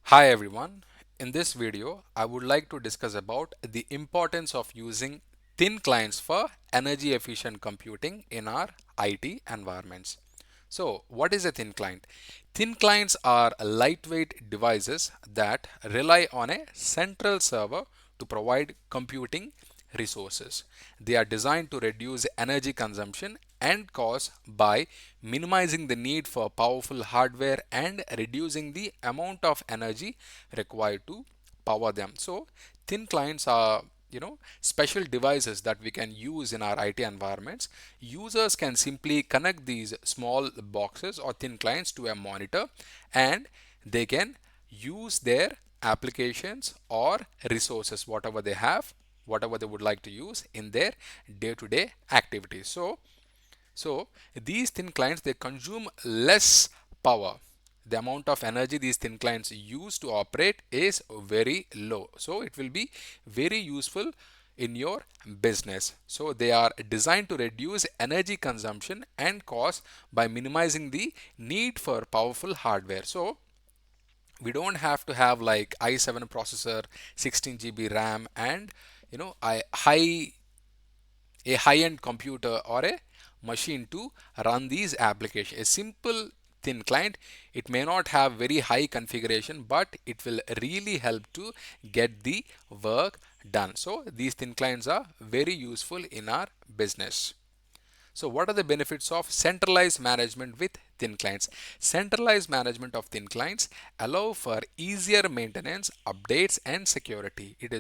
Hi everyone. In this video, I would like to discuss about the importance of using thin clients for energy efficient computing in our IT environments. So, what is a thin client? Thin clients are lightweight devices that rely on a central server to provide computing resources. They are designed to reduce energy consumption and cost by minimizing the need for powerful hardware and reducing the amount of energy required to power them. So thin clients are special devices that we can use in our IT environments. Users can simply connect these small boxes or thin clients to a monitor and they can use their applications or resources, whatever they have, whatever they would like to use in their day-to-day activities. So these thin clients, they consume less power. The amount of energy these thin clients use to operate is very low. So it will be very useful in your business. So they are designed to reduce energy consumption and cost by minimizing the need for powerful hardware. So we don't have to have like i7 processor, 16 GB RAM, and a high-end computer or a machine to run these applications. A simple thin client, it may not have very high configuration, but it will really help to get the work done. So these thin clients are very useful in our business. So what are the benefits of centralized management with thin clients? Centralized management of thin clients allow for easier maintenance, updates and security. It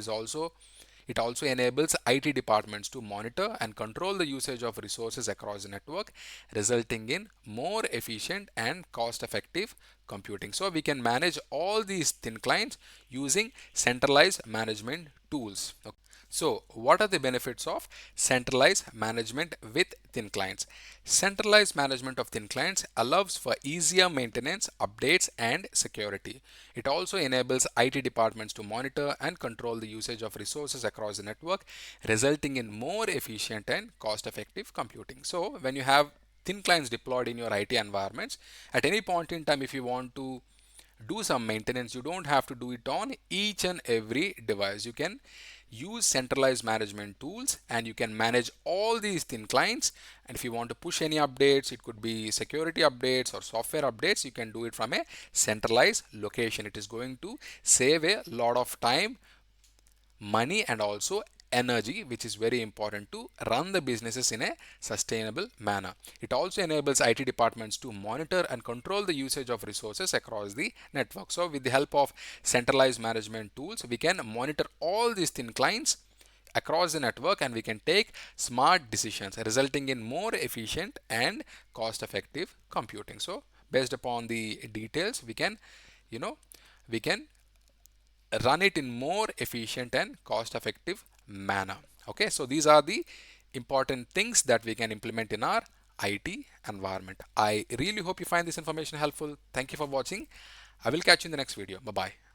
also enables IT departments to monitor and control the usage of resources across the network, resulting in more efficient and cost-effective computing. So we can manage all these thin clients using centralized management tools. Okay. So what are the benefits of centralized management with thin clients? Centralized management of thin clients allows for easier maintenance, updates and security. It also enables IT departments to monitor and control the usage of resources across the network, resulting in more efficient and cost-effective computing. So when you have thin clients deployed in your IT environments, at any point in time if you want to do some maintenance, you don't have to do it on each and every device. You can use centralized management tools and you can manage all these thin clients, and if you want to push any updates, it could be security updates or software updates, you can do it from a centralized location. It is going to save a lot of time, money and also energy, which is very important to run the businesses in a sustainable manner. It also enables IT departments to monitor and control the usage of resources across the network. So with the help of centralized management tools, we can monitor all these thin clients across the network and we can take smart decisions, resulting in more efficient and cost effective computing. So based upon the details, you know we can run it in more efficient and cost effective manner. Okay, so these are the important things that we can implement in our IT environment. I really hope you find this information helpful. Thank you for watching. I will catch you in the next video. Bye bye.